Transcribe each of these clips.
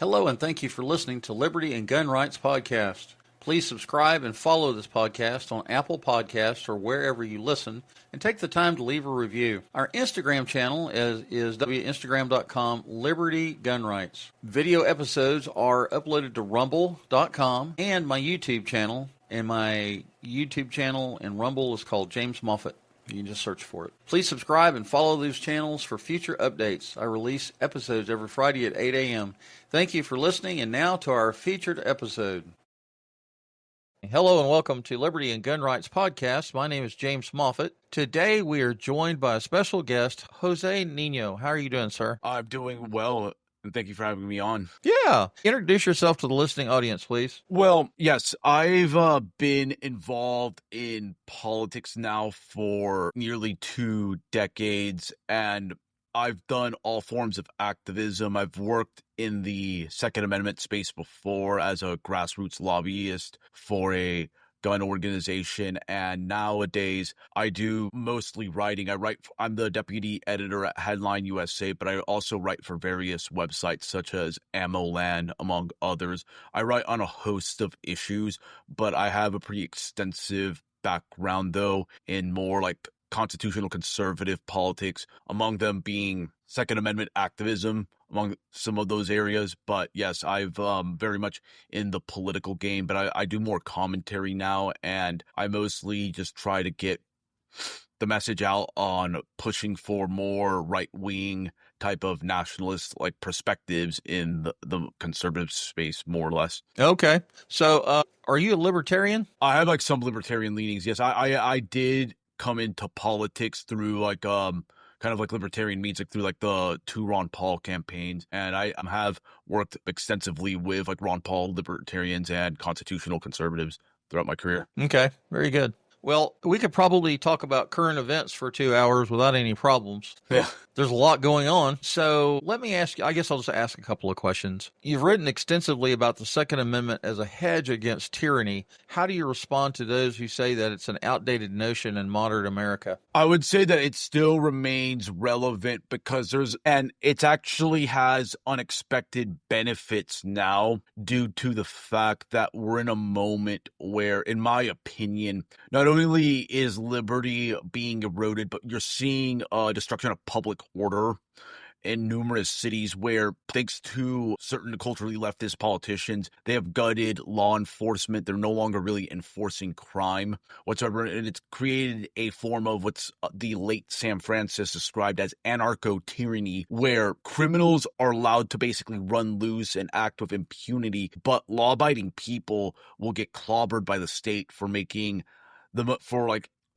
Hello, and thank you for listening to Liberty and Gun Rights Podcast. Please subscribe and follow this podcast on Apple Podcasts or wherever you listen, and take the time to leave a review. Our Instagram channel is Instagram.com Liberty Gun Rights. Video episodes are uploaded to Rumble.com and my YouTube channel, and my YouTube channel and Rumble is called James Moffitt. You can just search for it. Please subscribe and follow those channels for future updates. I release episodes every Friday at 8 a.m. Thank you for listening, and now to our featured episode. Hello and welcome to Liberty and Gun Rights Podcast. My name is James Moffitt. Today we are joined by a special guest, Jose Nino. How are you doing, sir? I'm doing well, and thank you for having me on. Yeah. Introduce yourself to the listening audience, please. Well, yes, I've been involved in politics now for nearly 2 decades, and I've done all forms of activism. I've worked in the Second Amendment space before as a grassroots lobbyist for a gun organization, and nowadays I do mostly writing. I'm the deputy editor at Headline USA, but I also write for various websites such as AmmoLand, among others. I write on a host of issues, but I have a pretty extensive background, though, in more like constitutional conservative politics, among them being Second Amendment activism, among some of those areas. But yes, I've very much in the political game, but I do more commentary now, and I mostly just try to get the message out on pushing for more right-wing type of nationalist like perspectives in the conservative space, more or less. Okay. So are you a libertarian? I have like some libertarian leanings. Yes, I did come into politics through like kind of like libertarian means, like through like the 2 Ron Paul campaigns, and I have worked extensively with like Ron Paul libertarians and constitutional conservatives throughout my career. Okay, very good. Well, we could probably talk about current events for 2 hours without any problems. Yeah. There's a lot going on. So let me ask you, I guess I'll just ask a couple of questions. You've written extensively about the Second Amendment as a hedge against tyranny. How do you respond to those who say that it's an outdated notion in modern America? I would say that it still remains relevant because it actually has unexpected benefits now due to the fact that we're in a moment where, in my opinion, not only is liberty being eroded, but you're seeing destruction of public order in numerous cities where, thanks to certain culturally leftist politicians, they have gutted law enforcement. They're no longer really enforcing crime whatsoever, and it's created a form of what's the late Sam Francis described as anarcho-tyranny, where criminals are allowed to basically run loose and act with impunity, but law-abiding people will get clobbered by the state for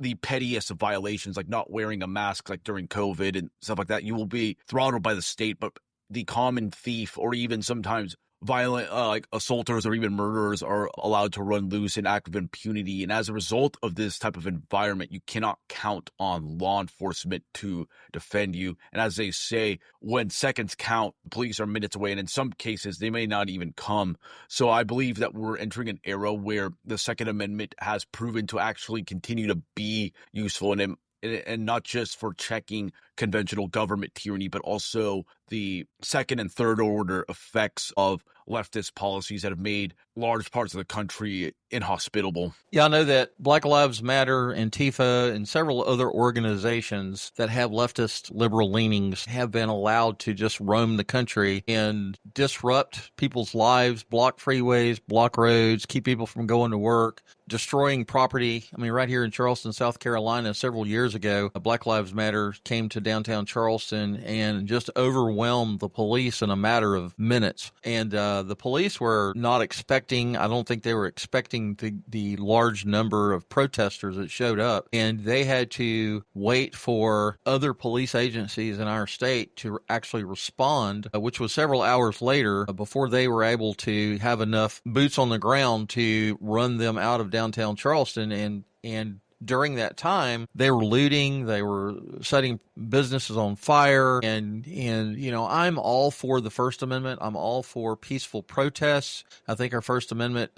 the pettiest of violations, like not wearing a mask, like during COVID and stuff like that. You will be throttled by the state, but the common thief or even sometimes violent, like assaulters or even murderers are allowed to run loose and act with impunity. And as a result of this type of environment, you cannot count on law enforcement to defend you. And as they say, when seconds count, the police are minutes away, and in some cases, they may not even come. So I believe that we're entering an era where the Second Amendment has proven to actually continue to be useful, and not just for checking conventional government tyranny, but also the second and third order effects of leftist policies that have made large parts of the country inhospitable. Yeah, I know that Black Lives Matter, Antifa, and several other organizations that have leftist liberal leanings have been allowed to just roam the country and disrupt people's lives, block freeways, block roads, keep people from going to work, destroying property. I mean, right here in Charleston, South Carolina, several years ago, Black Lives Matter came to downtown Charleston and just overwhelmed the police in a matter of minutes. And the police were not expecting, I don't think they were expecting the large number of protesters that showed up. And they had to wait for other police agencies in our state to actually respond, which was several hours later before they were able to have enough boots on the ground to run them out of downtown Charleston. And during that time, they were looting, they were setting businesses on fire, and you know, I'm all for the First Amendment. I'm all for peaceful protests. I think our First Amendment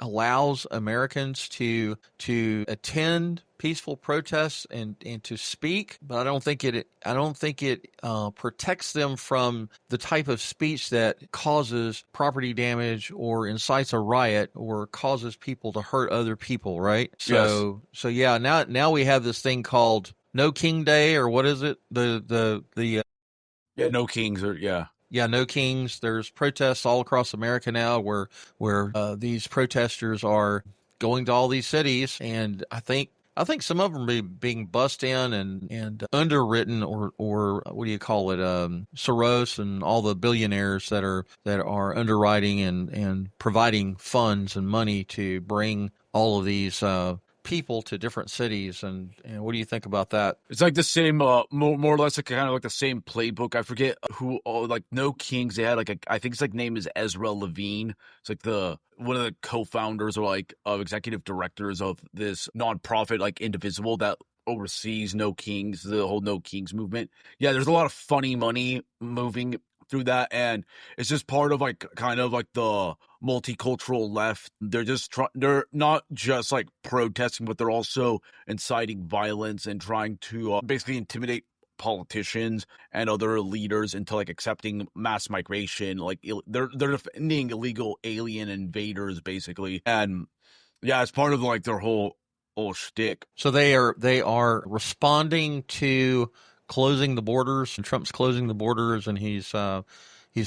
allows Americans to attend peaceful protests and to speak, but I don't think it protects them from the type of speech that causes property damage or incites a riot or causes people to hurt other people, right? Yes. So yeah, now we have this thing called No King Day, or what is it? Yeah, no kings or Yeah, No Kings. There's protests all across America now where these protesters are going to all these cities, and I think some of them are being bussed in and underwritten, or what do you call it? Soros and all the billionaires that are underwriting and providing funds and money to bring all of these people to different cities. And what do you think about that? It's like the same, more or less, like kind of like the same playbook. I forget who, like No Kings. They had I think it's like name is Ezra Levine. It's like one of the co-founders or like executive directors of this nonprofit, like Indivisible, that oversees No Kings, the whole No Kings movement. Yeah, there's a lot of funny money moving through that, and it's just part of like kind of like the multicultural left. They're not just like protesting, but they're also inciting violence and trying to basically intimidate politicians and other leaders into like accepting mass migration. Like they're defending illegal alien invaders basically, and yeah, it's part of like their whole shtick. So they are responding to closing the borders, and Trump's closing the borders, and he's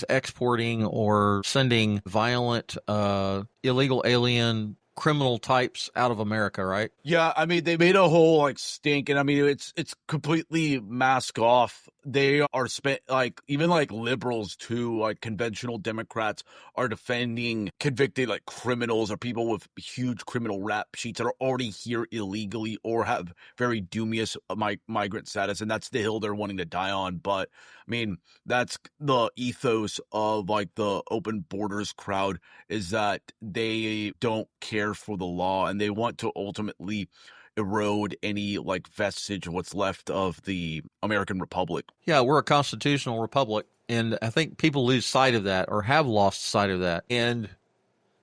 exporting or sending violent, illegal alien criminal types out of America, right? Yeah, I mean they made a whole like stink, and I mean it's completely mask off. They are spent like even like liberals too, like conventional Democrats are defending convicted like criminals or people with huge criminal rap sheets that are already here illegally or have very dubious migrant status, and that's the hill they're wanting to die on. But I mean that's the ethos of like the open borders crowd, is that they don't care for the law and they want to ultimately erode any like vestige of what's left of the American Republic. Yeah, we're a constitutional republic, and I think people lose sight of that or have lost sight of that. And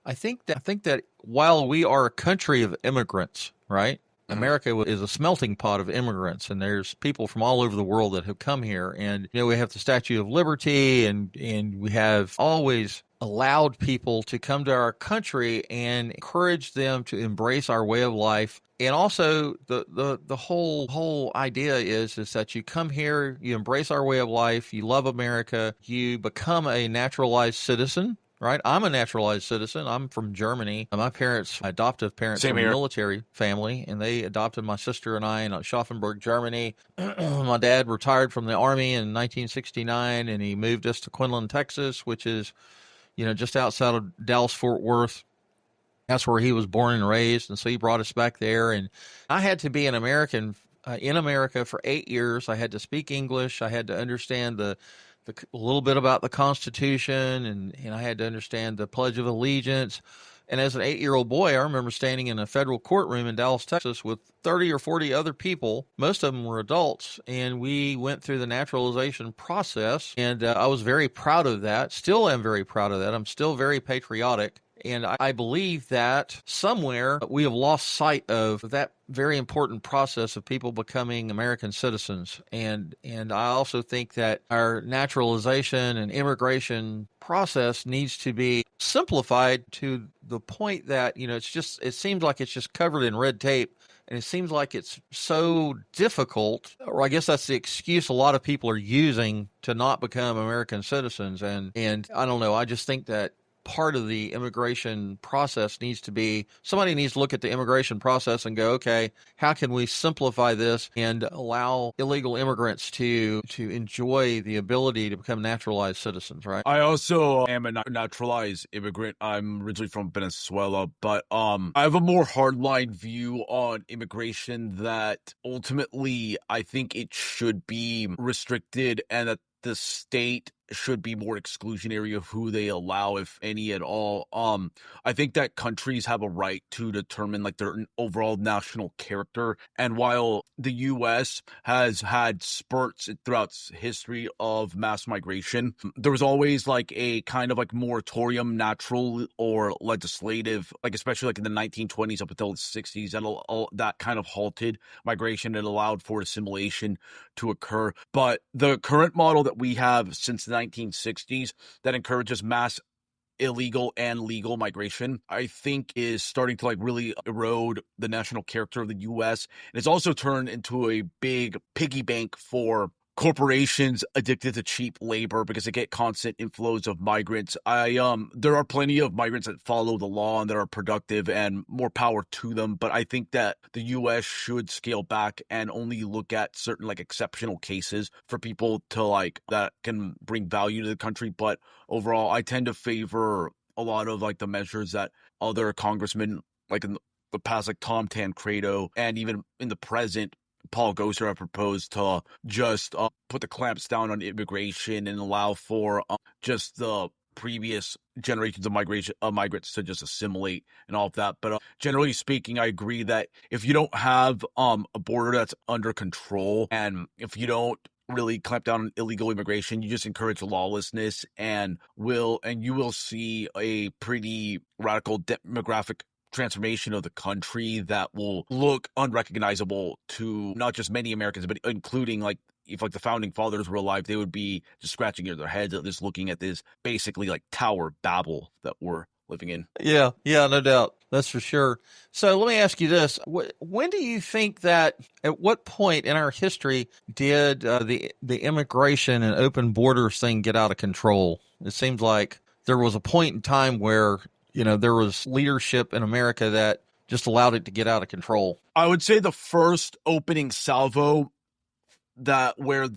I think that while we are a country of immigrants, right? America is a smelting pot of immigrants, and there's people from all over the world that have come here. And we have the Statue of Liberty, and we have always allowed people to come to our country and encourage them to embrace our way of life. And also the whole idea is that you come here, you embrace our way of life, you love America, you become a naturalized citizen. Right, I'm a naturalized citizen. I'm from Germany. My adoptive parents, Same are a here. military family, and they adopted my sister and I in Schaffenburg, Germany. My dad retired from the Army in 1969, and he moved us to Quinlan, Texas, which is, just outside of Dallas-Fort Worth. That's where he was born and raised, and so he brought us back there. And I had to be an American in America for 8 years. I had to speak English. I had to understand a little bit about the Constitution, and I had to understand the Pledge of Allegiance. And as an 8-year-old boy, I remember standing in a federal courtroom in Dallas, Texas, with 30 or 40 other people. Most of them were adults, and we went through the naturalization process. And I was very proud of that. Still am very proud of that. I'm still very patriotic. And I believe that somewhere we have lost sight of that very important process of people becoming American citizens. And I also think that our naturalization and immigration process needs to be simplified to the point that, it seems like it's just covered in red tape. And it seems like it's so difficult, or I guess that's the excuse a lot of people are using to not become American citizens. And I don't know, I just think that part of the immigration process somebody needs to look at the immigration process and go, okay, how can we simplify this and allow illegal immigrants to enjoy the ability to become naturalized citizens, right? I also am a naturalized immigrant. I'm originally from Venezuela, but I have a more hardline view on immigration that ultimately I think it should be restricted and that the state should be more exclusionary of who they allow, if any at all. I think that countries have a right to determine like their overall national character. And while the U.S. has had spurts throughout its history of mass migration, there was always like a kind of like moratorium, natural or legislative, like especially like in the 1920s up until the 60s, that kind of halted migration and allowed for assimilation to occur. But the current model that we have since the 1960s that encourages mass illegal and legal migration, I think is starting to like really erode the national character of the US. And it's also turned into a big piggy bank for corporations addicted to cheap labor because they get constant inflows of migrants. There are plenty of migrants that follow the law and that are productive, and more power to them, but I think that the US should scale back and only look at certain like exceptional cases for people to like that can bring value to the country. But overall, I tend to favor a lot of like the measures that other congressmen like in the past, like Tom Tancredo, and even in the present Paul Gosar have proposed to just put the clamps down on immigration and allow for just the previous generations of migrants to just assimilate and all of that. But generally speaking, I agree that if you don't have a border that's under control, and if you don't really clamp down on illegal immigration, you just encourage lawlessness, and you will see a pretty radical demographic transformation of the country that will look unrecognizable to not just many Americans, but including like if like the founding fathers were alive, they would be just scratching their heads at just looking at this basically like Tower Babel that we're living in. Yeah, no doubt. That's for sure. So let me ask you this. When do you think that, at what point in our history did the immigration and open borders thing get out of control? It seems like there was a point in time where, there was leadership in America that just allowed it to get out of control. I would say the first opening salvo where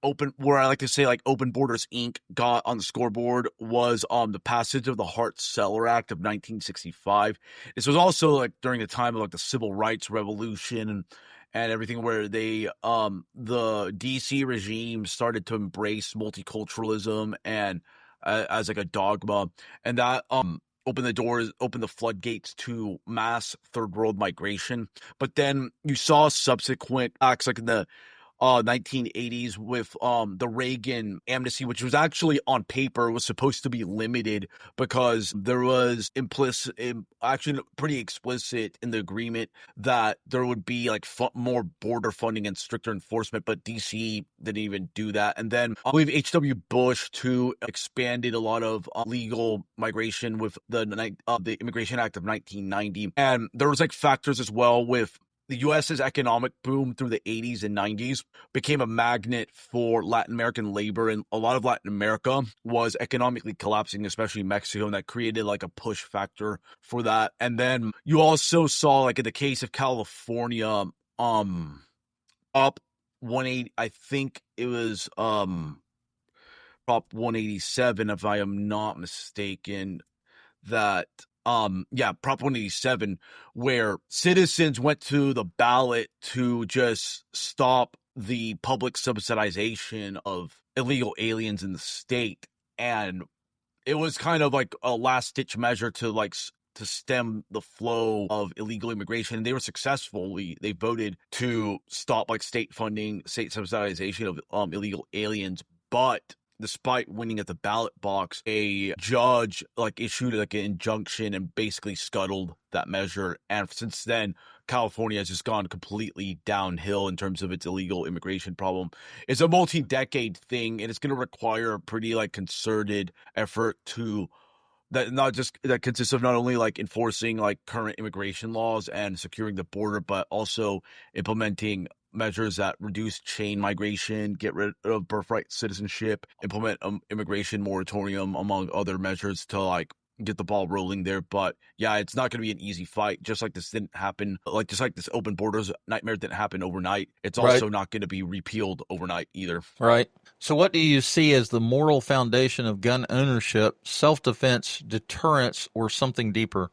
I like to say like Open Borders Inc. got on the scoreboard was the passage of the Hart-Celler Act of 1965. This was also like during the time of like the Civil Rights Revolution and everything, where the DC regime started to embrace multiculturalism and as like a dogma, and that opened the floodgates to mass third world migration. But then you saw subsequent acts like in the 1980s with the Reagan amnesty, which was actually on paper was supposed to be limited because there was actually pretty explicit in the agreement that there would be like more border funding and stricter enforcement, but DC didn't even do that. And then I believe H.W. Bush too expanded a lot of legal migration with the Immigration Act of 1990, and there was like factors as well with the U.S.'s economic boom through the 80s and 90s became a magnet for Latin American labor, and a lot of Latin America was economically collapsing, especially Mexico, and that created like a push factor for that. And then you also saw, like in the case of California, up 180, I think it was Prop 187, if I am not mistaken, that Prop 187, where citizens went to the ballot to just stop the public subsidization of illegal aliens in the state. And it was kind of like a last ditch measure to stem the flow of illegal immigration, and they were successful. They voted to stop like state subsidization of illegal aliens. But despite winning at the ballot box, a judge like issued like an injunction and basically scuttled that measure. And since then, California has just gone completely downhill in terms of its illegal immigration problem. It's a multi-decade thing, and it's going to require a pretty like concerted effort that consists of not only like enforcing like current immigration laws and securing the border, but also implementing measures that reduce chain migration, get rid of birthright citizenship, implement immigration moratorium, among other measures to like get the ball rolling there. But yeah, it's not going to be an easy fight. Just like this didn't happen, just like this open borders nightmare didn't happen overnight. It's also not going to be repealed overnight either. Right. So what do you see as the moral foundation of gun ownership, self-defense, deterrence, or something deeper?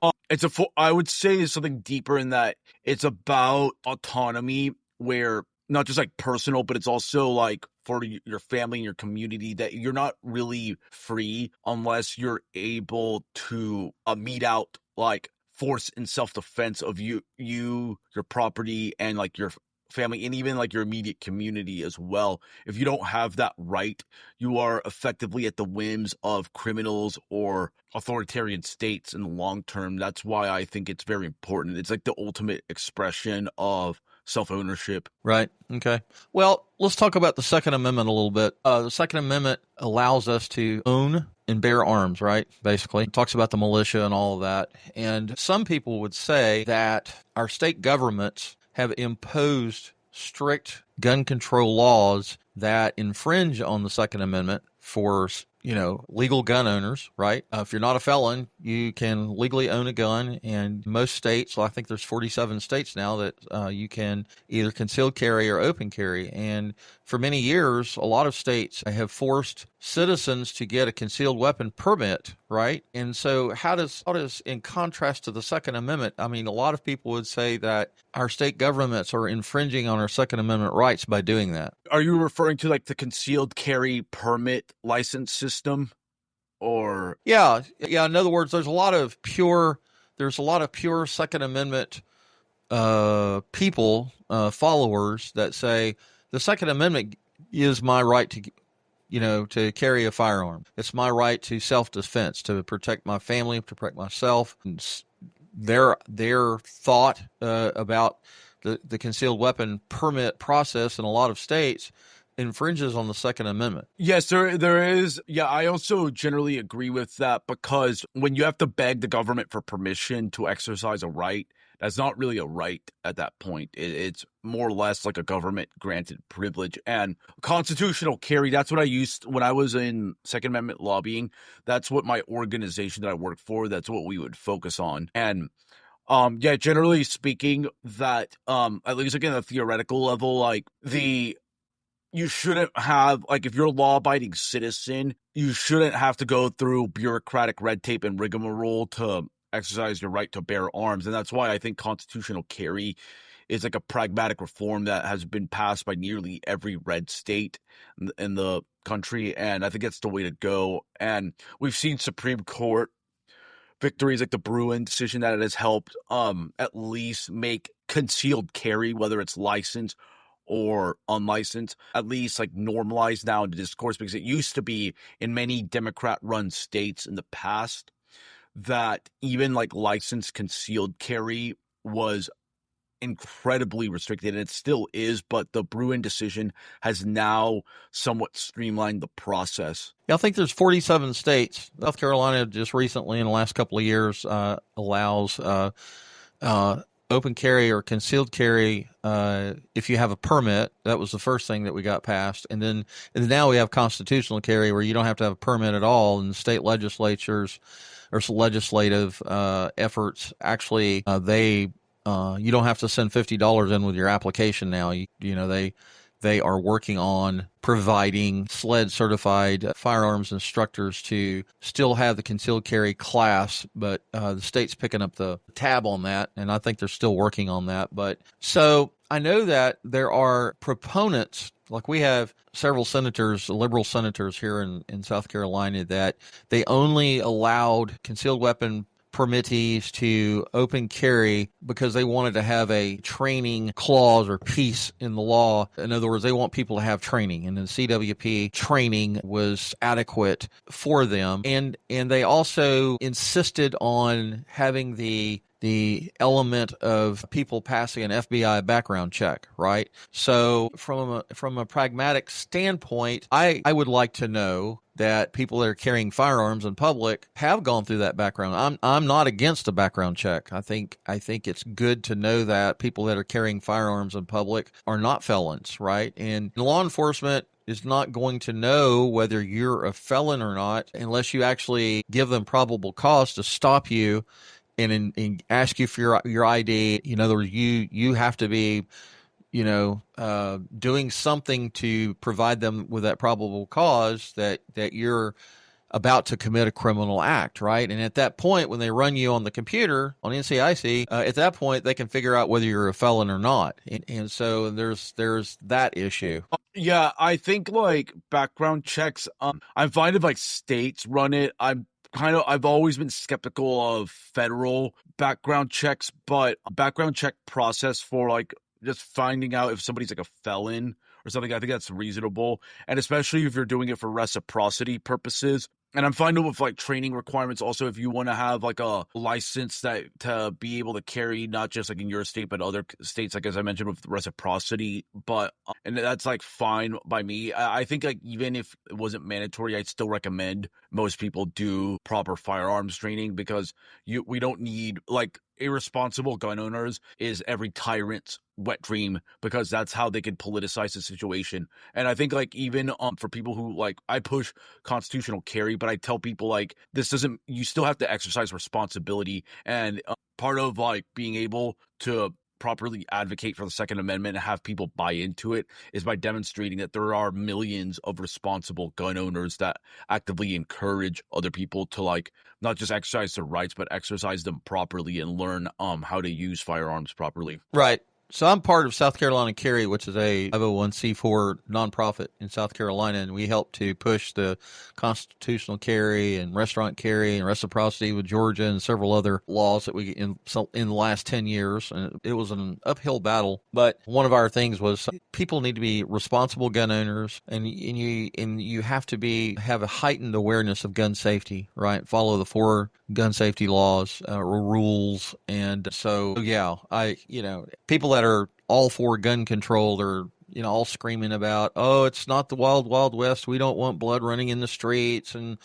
I would say it's something deeper in that it's about autonomy, where not just like personal, but it's also like for your family and your community, that you're not really free unless you're able to mete out like force and self-defense of your property, and like your family, and even like your immediate community as well. If you don't have that right, you are effectively at the whims of criminals or authoritarian states in the long term. That's why I think it's very important. It's like the ultimate expression of self-ownership. Right. Okay. Well, let's talk about the Second Amendment a little bit. The Second Amendment allows us to own and bear arms, right? Basically, it talks about the militia and all of that. And some people would say that our state governments have imposed strict gun control laws that infringe on the Second Amendment for, legal gun owners, right? If you're not a felon, you can legally own a gun. And most states, well, I think there's 47 states now that you can either concealed carry or open carry. And for many years, a lot of states have forced citizens to get a concealed weapon permit, right? And so how does, in contrast to the Second Amendment, I mean, a lot of people would say that our state governments are infringing on our Second Amendment rights by doing that. Are you referring to like the concealed carry permit license system? Or yeah. In other words, there's a lot of pure Second Amendment people, followers that say the Second Amendment is my right to carry a firearm. It's my right to self-defense, to protect my family, to protect myself. And their thought about the concealed weapon permit process in a lot of states infringes on the Second Amendment. Yes, there is. Yeah, I also generally agree with that, because when you have to beg the government for permission to exercise a right, that's not really a right at that point. It's more or less like a government granted privilege. And constitutional carry, that's what I used when I was in Second Amendment lobbying. That's what my organization that I worked for, that's what we would focus on. And generally speaking, that at least again at the theoretical level, like you shouldn't have, like, if you're a law-abiding citizen, you shouldn't have to go through bureaucratic red tape and rigmarole to exercise your right to bear arms. And that's why I think constitutional carry is like a pragmatic reform that has been passed by nearly every red state in the country. And I think that's the way to go. And we've seen Supreme Court victories like the Bruin decision that it has helped at least make concealed carry, whether it's licensed or unlicensed, at least like normalized now in the discourse, because it used to be in many Democrat-run states in the past that even like licensed concealed carry was incredibly restricted, and it still is, but the Bruin decision has now somewhat streamlined the process. Yeah, I think there's 47 states. South Carolina just recently in the last couple of years allows open carry or concealed carry if you have a permit. That was the first thing that we got passed. And then now we have constitutional carry where you don't have to have a permit at all. And state legislatures or legislative efforts, actually, you don't have to send $50 in with your application now. They are working on providing SLED certified firearms instructors to still have the concealed carry class, but the state's picking up the tab on that, and I think they're still working on that. But so I know that there are proponents, like we have several senators, liberal senators here in South Carolina, that they only allowed concealed weapon permittees to open carry because they wanted to have a training clause or piece in the law. In other words, they want people to have training, and the CWP training was adequate for them. And they also insisted on having the element of people passing an FBI background check, right? So from a pragmatic standpoint, I would like to know that people that are carrying firearms in public have gone through that background. I'm not against a background check. I think it's good to know that people that are carrying firearms in public are not felons, right? And law enforcement is not going to know whether you're a felon or not unless you actually give them probable cause to stop you and ask you for your ID. In other words, you have to be doing something to provide them with that probable cause that you're about to commit a criminal act, right? And at that point, when they run you on the computer on NCIC, at that point they can figure out whether you're a felon or not, and so there's that issue. Yeah, I think like background checks. I'm fine if like states run it. I've always been skeptical of federal background checks, but a background check process for like just finding out if somebody's like a felon or something, I think that's reasonable. And especially if you're doing it for reciprocity purposes. And I'm fine with like training requirements. Also, if you want to have like a license that to be able to carry not just like in your state but other states, like as I mentioned with reciprocity. But and that's like fine by me. I think like even if it wasn't mandatory, I'd still recommend most people do proper firearms training because we don't need like irresponsible gun owners is every tyrant's wet dream because that's how they can politicize the situation. And I think like even for people who like I push constitutional carry, but I tell people like this doesn't you still have to exercise responsibility and part of like being able to properly advocate for the Second Amendment and have people buy into it is by demonstrating that there are millions of responsible gun owners that actively encourage other people to like not just exercise their rights but exercise them properly and learn how to use firearms properly. Right. So I'm part of South Carolina Carry, which is a 501c4 nonprofit in South Carolina, and we help to push the constitutional carry and restaurant carry and reciprocity with Georgia and several other laws that we in the last 10 years. And it was an uphill battle, but one of our things was people need to be responsible gun owners, and you have to have a heightened awareness of gun safety, right? Follow the 4 gun safety laws or rules, and so yeah, people that are all for gun control are all screaming about, oh, it's not the wild wild west, we don't want blood running in the streets, and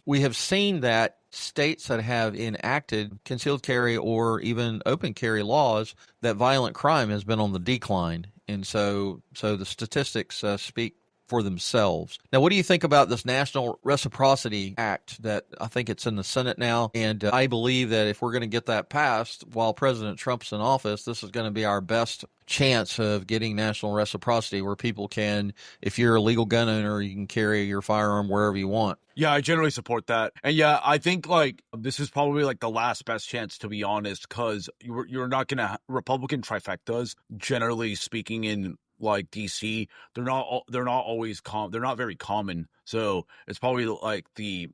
we have seen that states that have enacted concealed carry or even open carry laws, that violent crime has been on the decline, and so the statistics speak for themselves. Now, what do you think about this National Reciprocity Act that I think it's in the Senate now? And I believe that if we're going to get that passed while President Trump's in office, this is going to be our best chance of getting national reciprocity where people can, if you're a legal gun owner, you can carry your firearm wherever you want. Yeah, I generally support that. And yeah, I think like this is probably like the last best chance, to be honest, because you're not going to Republican trifectas, generally speaking, in like DC, they're not always they're not very common. So it's probably like the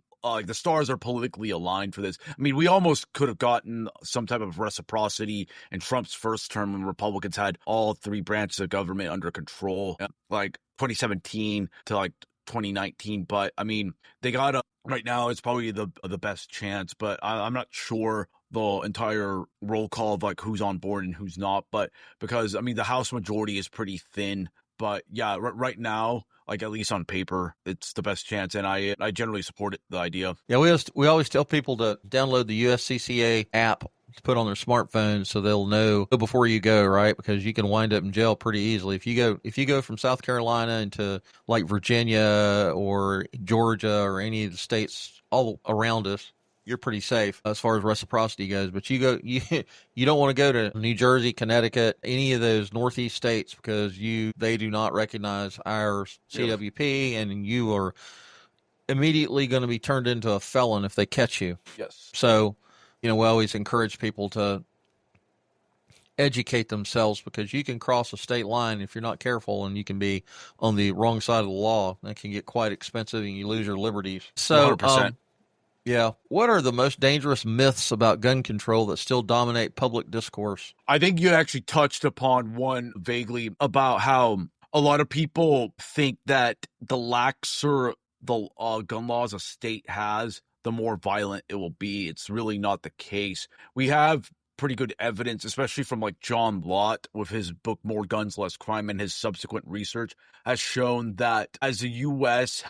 stars are politically aligned for this. I mean, we almost could have gotten some type of reciprocity in Trump's first term when Republicans had all 3 branches of government under control, like 2017 to like 2019. But I mean, they got right now it's probably the best chance, but I'm not sure the entire roll call of like who's on board and who's not, but because I mean the House majority is pretty thin, but yeah, right now, like at least on paper, it's the best chance, and I generally support the idea. Yeah, we always tell people to download the USCCA app to put on their smartphone so they'll know before you go, right? Because you can wind up in jail pretty easily if you go from South Carolina into like Virginia or Georgia or any of the states all around us. You're pretty safe as far as reciprocity goes, but you don't want to go to New Jersey, Connecticut, any of those Northeast states because they do not recognize our CWP, and you are immediately going to be turned into a felon if they catch you. Yes. So, we always encourage people to educate themselves because you can cross a state line if you're not careful, and you can be on the wrong side of the law. That can get quite expensive, and you lose your liberties. So, 100%. Yeah. What are the most dangerous myths about gun control that still dominate public discourse? I think you actually touched upon one vaguely about how a lot of people think that the laxer the gun laws a state has, the more violent it will be. It's really not the case. We have pretty good evidence, especially from like John Lott with his book More Guns, Less Crime, and his subsequent research has shown that as the U.S.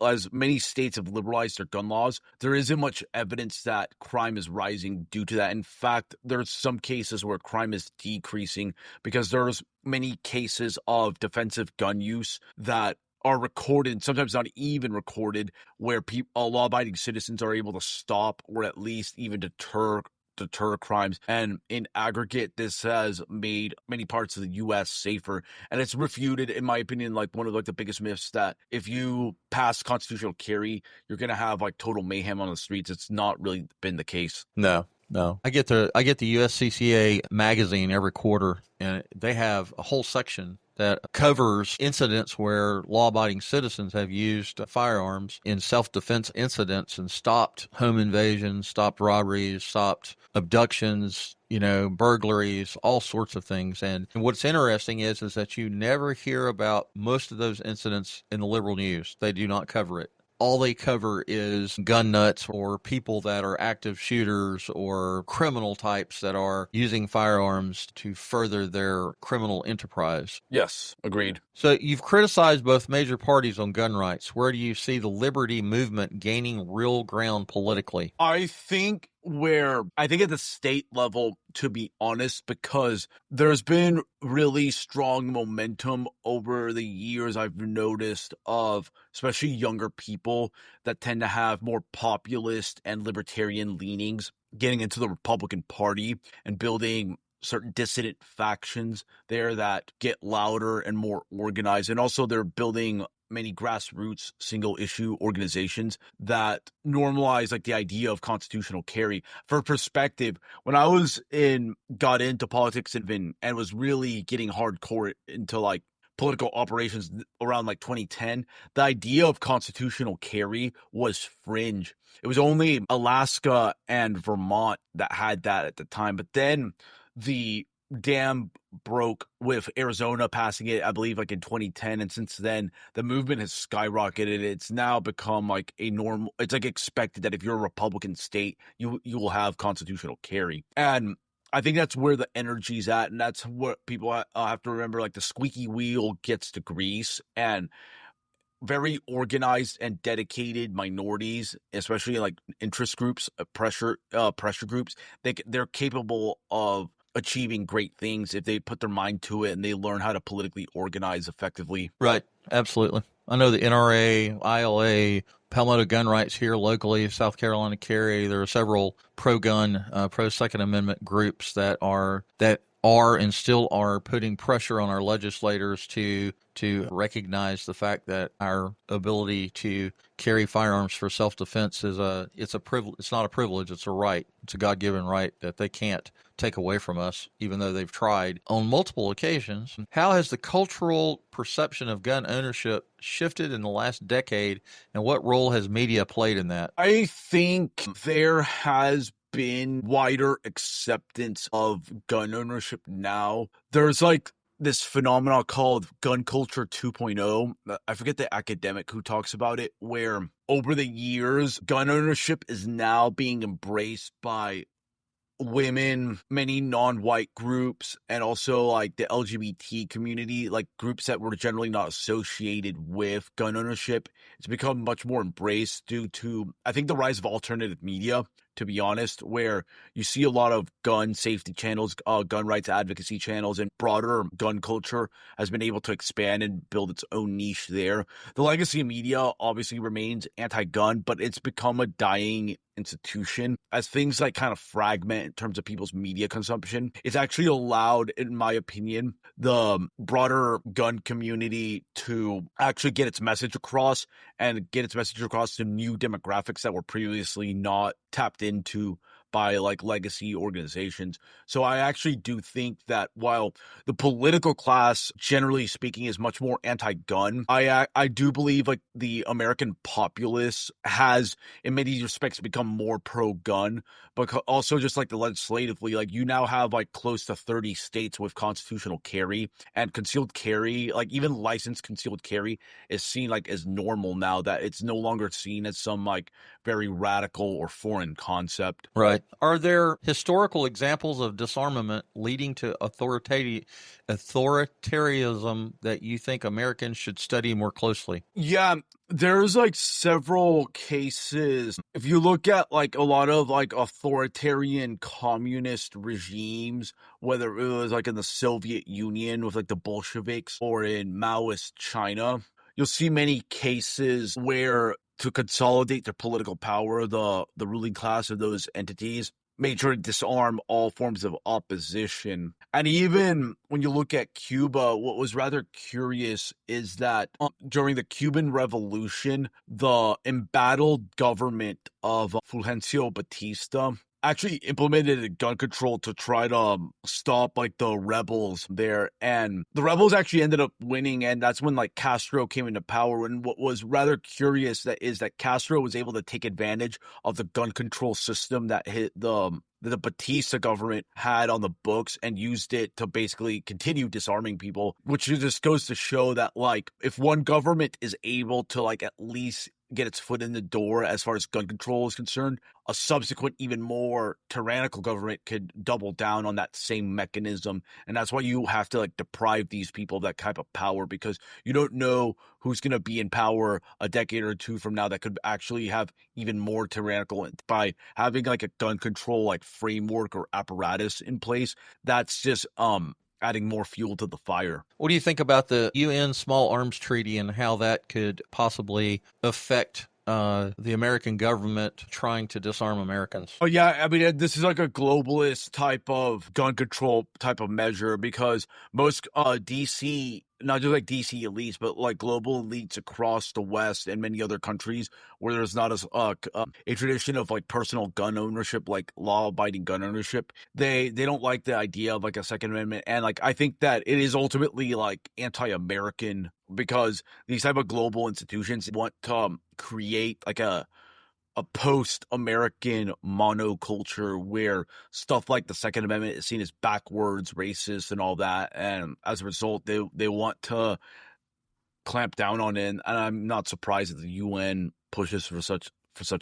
as many states have liberalized their gun laws, there isn't much evidence that crime is rising due to that. In fact, there's some cases where crime is decreasing because there's many cases of defensive gun use that are recorded, sometimes not even recorded, where law-abiding citizens are able to stop or at least even deter deter crimes. And in aggregate, this has made many parts of the U.S. safer. And it's refuted, in my opinion, like one of like the biggest myths that if you pass constitutional carry, you're gonna have like total mayhem on the streets. It's not really been the case. No, no. I get the USCCA magazine every quarter, and they have a whole section that covers incidents where law-abiding citizens have used firearms in self-defense incidents and stopped home invasions, stopped robberies, stopped abductions, burglaries, all sorts of things. And what's interesting is that you never hear about most of those incidents in the liberal news. They do not cover it. All they cover is gun nuts or people that are active shooters or criminal types that are using firearms to further their criminal enterprise. Yes, agreed. So you've criticized both major parties on gun rights. Where do you see the liberty movement gaining real ground politically? I think at the state level, to be honest, because there's been really strong momentum over the years I've noticed of especially younger people that tend to have more populist and libertarian leanings getting into the Republican Party and building certain dissident factions there that get louder and more organized. And also they're building many grassroots single issue organizations that normalize like the idea of constitutional carry. For perspective, when I got into politics and was really getting hardcore into like political operations around like 2010, the idea of constitutional carry was fringe. It was only Alaska and Vermont that had that at the time. But then the dam broke with Arizona passing it, I believe, like in 2010. And since then, the movement has skyrocketed. It's now become like it's like expected that if you're a Republican state, you will have constitutional carry. And I think that's where the energy's at. And that's what people have to remember. Like the squeaky wheel gets to grease, and very organized and dedicated minorities, especially like interest groups, pressure groups, they're capable of achieving great things if they put their mind to it and they learn how to politically organize effectively. Right. Absolutely. I know the NRA, ILA, Palmetto Gun Rights here locally, South Carolina Carry. There are several pro-gun, pro-Second Amendment groups that are and still are putting pressure on our legislators to recognize the fact that our ability to carry firearms for self-defense is it's a privilege. It's not a privilege. It's a right. It's a God-given right that they can't take away from us, even though they've tried on multiple occasions. How has the cultural perception of gun ownership shifted in the last decade, and what role has media played in that? I think there has been wider acceptance of gun ownership now. There's like this phenomenon called gun culture 2.0. I forget the academic who talks about it, where over the years, gun ownership is now being embraced by women, many non-white groups, and also like the LGBT community, like groups that were generally not associated with gun ownership. It's become much more embraced due to, I think, the rise of alternative media, to be honest, where you see a lot of gun safety channels, gun rights advocacy channels, and broader gun culture has been able to expand and build its own niche there. The legacy of media obviously remains anti-gun, but it's become a dying institution as things like kind of fragment in terms of people's media consumption. It's actually allowed, in my opinion, the broader gun community to actually get its message across and get its message across to new demographics that were previously not tapped into by like legacy organizations. So I actually do think that while the political class, generally speaking, is much more anti-gun, I do believe like the American populace has, in many respects, become more pro-gun, but also just like the legislatively, like you now have like close to 30 states with constitutional carry, and concealed carry, like even licensed concealed carry, is seen like as normal now, that it's no longer seen as some like very radical or foreign concept. Right. Are there historical examples of disarmament leading to authoritarianism that you think Americans should study more closely? Yeah, there's like several cases. If you look at like a lot of like authoritarian communist regimes, whether it was like in the Soviet Union with like the Bolsheviks or in Maoist China, you'll see many cases where to consolidate their political power, the ruling class of those entities made sure to disarm all forms of opposition. And even when you look at Cuba, what was rather curious is that during the Cuban Revolution, the embattled government of Fulgencio Batista actually implemented a gun control to try to stop like the rebels there, and the rebels actually ended up winning, and that's when like Castro came into power. And what was rather curious that Castro was able to take advantage of the gun control system that hit the Batista government had on the books and used it to basically continue disarming people, which just goes to show that like if one government is able to like at least get its foot in the door as far as gun control is concerned, a subsequent even more tyrannical government could double down on that same mechanism. And that's why you have to like deprive these people of that type of power, because you don't know who's going to be in power a decade or two from now that could actually have even more tyrannical. By having like a gun control like framework or apparatus in place, that's just adding more fuel to the fire. What do you think about the UN Small Arms Treaty and how that could possibly affect the American government trying to disarm Americans? Oh, yeah. I mean, this is like a globalist type of gun control type of measure, because most DC, not just like DC elites, but like global elites across the West and many other countries where there's not a tradition of like personal gun ownership, like law-abiding gun ownership. They don't like the idea of like a Second Amendment, and like I think that it is ultimately like anti-American, because these type of global institutions want to create like a post-American monoculture where stuff like the Second Amendment is seen as backwards, racist, and all that. And as a result, they want to clamp down on it. And I'm not surprised that the UN pushes for such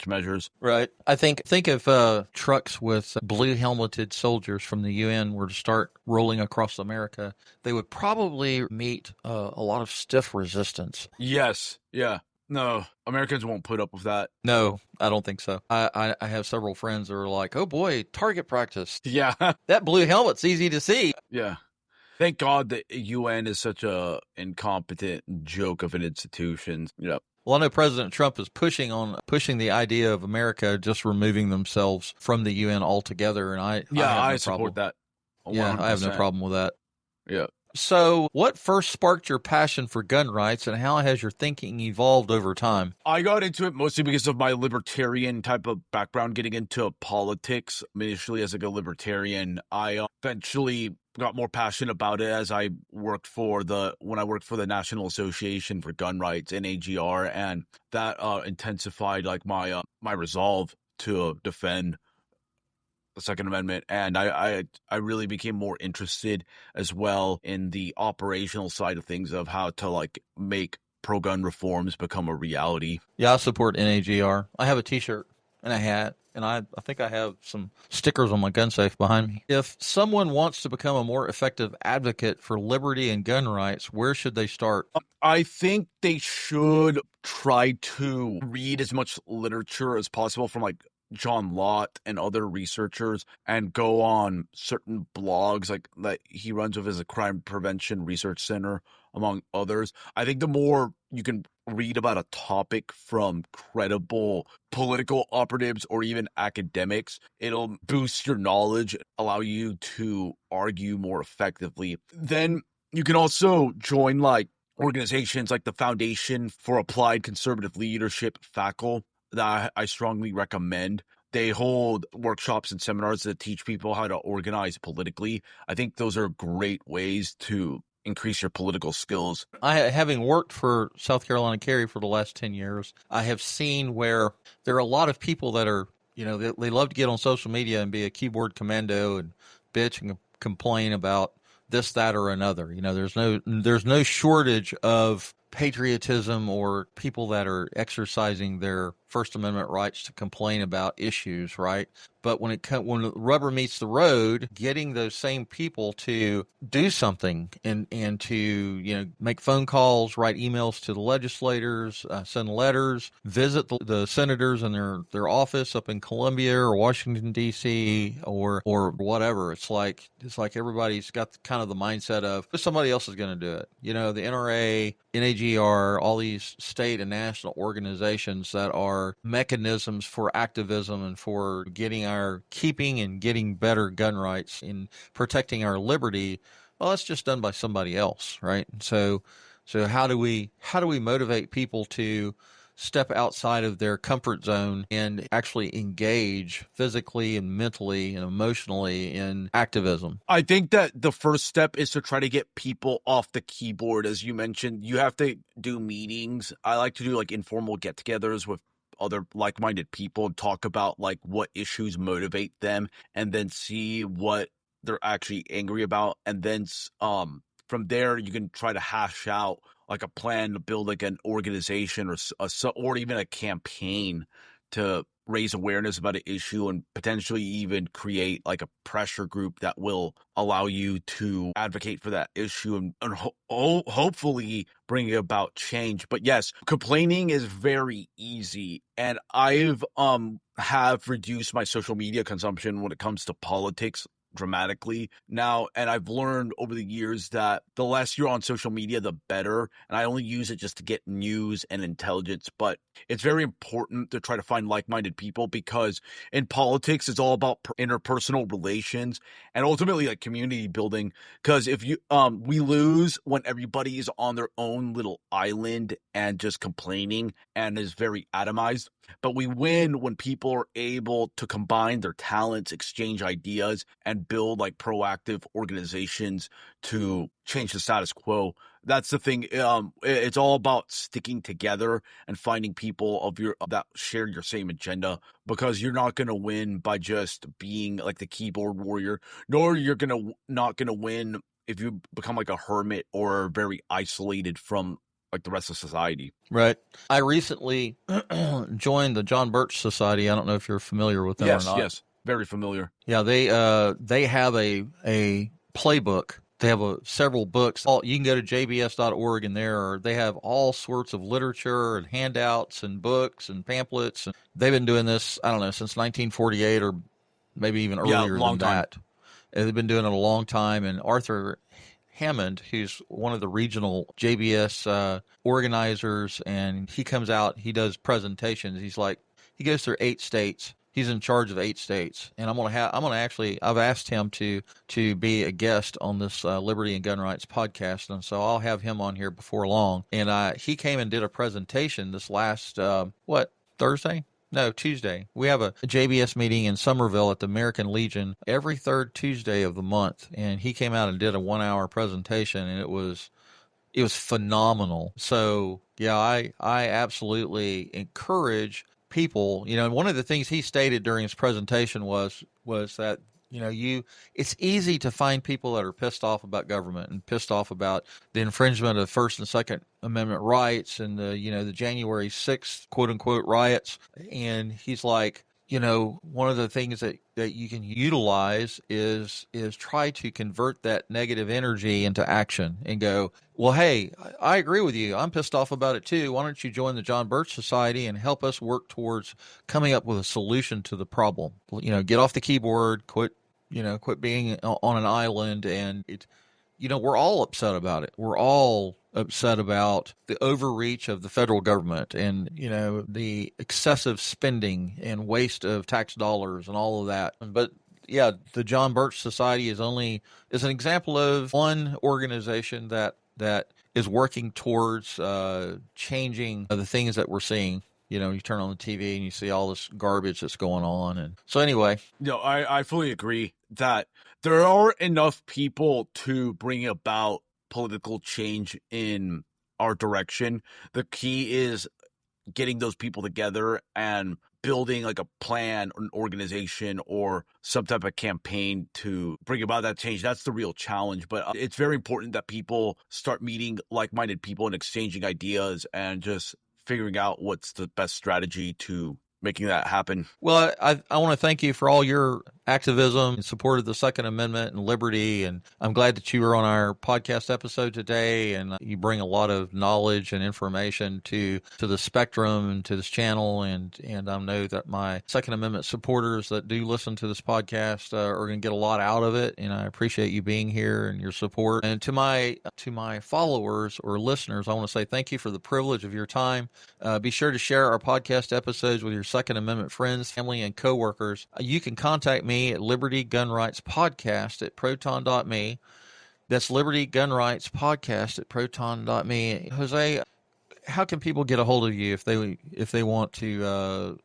measures. Right. I think if trucks with blue helmeted soldiers from the UN were to start rolling across America, they would probably meet a lot of stiff resistance. Yes. Yeah. No, Americans won't put up with that. No, I don't think so. I have several friends that are like, oh boy, target practice. Yeah. That blue helmet's easy to see. Yeah. Thank God the UN is such a incompetent joke of an institution. Yeah. Well, I know President Trump is pushing the idea of America just removing themselves from the UN altogether, and I support that. 100%. Yeah, I have no problem with that. Yeah. So, what first sparked your passion for gun rights, and how has your thinking evolved over time? I got into it mostly because of my libertarian type of background, getting into politics. Initially as like a libertarian, I eventually got more passionate about it as I worked for the National Association for Gun Rights, NAGR, and that intensified like my resolve to defend the Second Amendment. And I really became more interested as well in the operational side of things, of how to like make pro-gun reforms become a reality. Yeah, I support NAGR. I have a t-shirt and a hat, and I think I have some stickers on my gun safe behind me. If someone wants to become a more effective advocate for liberty and gun rights, where should they start? I think they should try to read as much literature as possible from like John Lott and other researchers, and go on certain blogs like that he runs with as a crime prevention research center, among others. I think the more you can read about a topic from credible political operatives or even academics, it'll boost your knowledge, allow you to argue more effectively. Then you can also join like organizations like the Foundation for Applied Conservative Leadership, FACL, that I strongly recommend. They hold workshops and seminars that teach people how to organize politically. I think those are great ways to increase your political skills. Having worked for South Carolina Carry for the last 10 years, I have seen where there are a lot of people that are, they love to get on social media and be a keyboard commando and bitch and complain about this, that, or another. There's no shortage of patriotism or people that are exercising their First Amendment rights to complain about issues, right? But when the rubber meets the road, getting those same people to do something and to make phone calls, write emails to the legislators, send letters, visit the senators in their office up in Columbia or Washington D.C. or whatever. It's like everybody's got kind of the mindset of somebody else is going to do it. The NRA, NAGR, AGR, all these state and national organizations that are mechanisms for activism and for keeping and getting better gun rights and protecting our liberty, well, that's just done by somebody else, right? So how do we motivate people to step outside of their comfort zone and actually engage physically and mentally and emotionally in activism? I think that the first step is to try to get people off the keyboard. As you mentioned, you have to do meetings. I like to do like informal get-togethers with other like-minded people and talk about like what issues motivate them, and then see what they're actually angry about, and then from there you can try to hash out like a plan to build like an organization or even a campaign to raise awareness about an issue, and potentially even create like a pressure group that will allow you to advocate for that issue, and hopefully bring about change. But yes, complaining is very easy, and I've have reduced my social media consumption when it comes to politics dramatically now, and I've learned over the years that the less you're on social media, the better. And I only use it just to get news and intelligence, but it's very important to try to find like-minded people, because in politics it's all about interpersonal relations and ultimately like community building. Because if you we lose when everybody is on their own little island and just complaining and is very atomized, but we win when people are able to combine their talents, exchange ideas, and build like proactive organizations to change the status quo. That's the thing. It's all about sticking together and finding people that share your same agenda, because you're not going to win by just being like the keyboard warrior, nor you're not going to win if you become like a hermit or very isolated from like the rest of society. Right. I recently joined the John Birch Society. I don't know if you're familiar with them or not. Yes, very familiar. Yeah, they have a playbook. They have several books. You can go to jbs.org, and they have all sorts of literature and handouts and books and pamphlets. And they've been doing this, I don't know, since 1948 or maybe even earlier than that. And they've been doing it a long time. And Arthur Hammond, who's one of the regional JBS organizers, and he comes out, he does presentations. He goes through 8 states. He's in charge of 8 states, and I've asked him to be a guest on this Liberty and Gun Rights podcast, and so I'll have him on here before long. And he came and did a presentation this last Thursday? No, Tuesday. We have a JBS meeting in Somerville at the American Legion every third Tuesday of the month, and he came out and did a 1-hour presentation, and it was phenomenal. So yeah, I absolutely encourage people. And one of the things he stated during his presentation was that it's easy to find people that are pissed off about government and pissed off about the infringement of First and Second Amendment rights and the January 6th quote unquote riots. And he's like, one of the things that you can utilize is try to convert that negative energy into action and go, well, hey, I agree with you. I'm pissed off about it too. Why don't you join the John Birch Society and help us work towards coming up with a solution to the problem? Get off the keyboard, quit being on an island. And we're all upset about it. We're all upset about the overreach of the federal government and, the excessive spending and waste of tax dollars and all of that. But yeah, the John Birch Society is an example of one organization that is working towards changing the things that we're seeing. You turn on the TV and you see all this garbage that's going on. And so anyway. I fully agree that there are enough people to bring about political change in our direction. The key is getting those people together and building like a plan, an organization, or some type of campaign to bring about that change. That's the real challenge. But it's very important that people start meeting like-minded people and exchanging ideas and just figuring out what's the best strategy to making that happen. Well, I want to thank you for all your activism and support of the Second Amendment and liberty. And I'm glad that you were on our podcast episode today. And you bring a lot of knowledge and information to the spectrum and to this channel. And I know that my Second Amendment supporters that do listen to this podcast are going to get a lot out of it. And I appreciate you being here and your support. And to my followers or listeners, I want to say thank you for the privilege of your time. Be sure to share our podcast episodes with your Second Amendment friends, family, and coworkers. You can contact me at Liberty Gun Rights Podcast at proton.me. That's Liberty Gun Rights Podcast at proton.me. Jose, how can people get a hold of you if they want to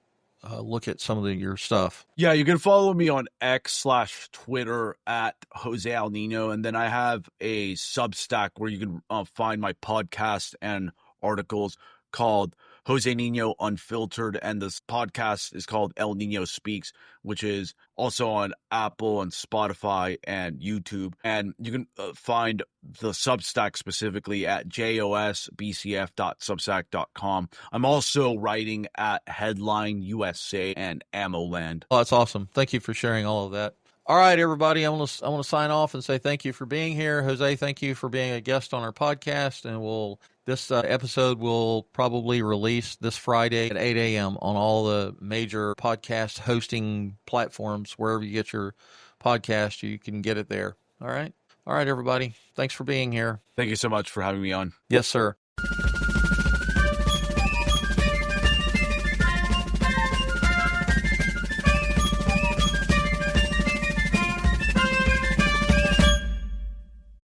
look at some of your stuff? Yeah, you can follow me on X/Twitter at Jose Nino, and then I have a Substack where you can find my podcast and articles called Jose Nino Unfiltered, and this podcast is called El Nino Speaks, which is also on Apple and Spotify and YouTube. And you can find the Substack specifically at josbcf.substack.com. I'm also writing at Headline USA and AmmoLand. Oh, that's awesome. Thank you for sharing all of that. All right, everybody, I want to sign off and say thank you for being here. Jose, thank you for being a guest on our podcast, and this episode will probably release this Friday at 8 a.m. on all the major podcast hosting platforms. Wherever you get your podcast, you can get it there. All right, everybody, thanks for being here. Thank you so much for having me on. Yes, sir.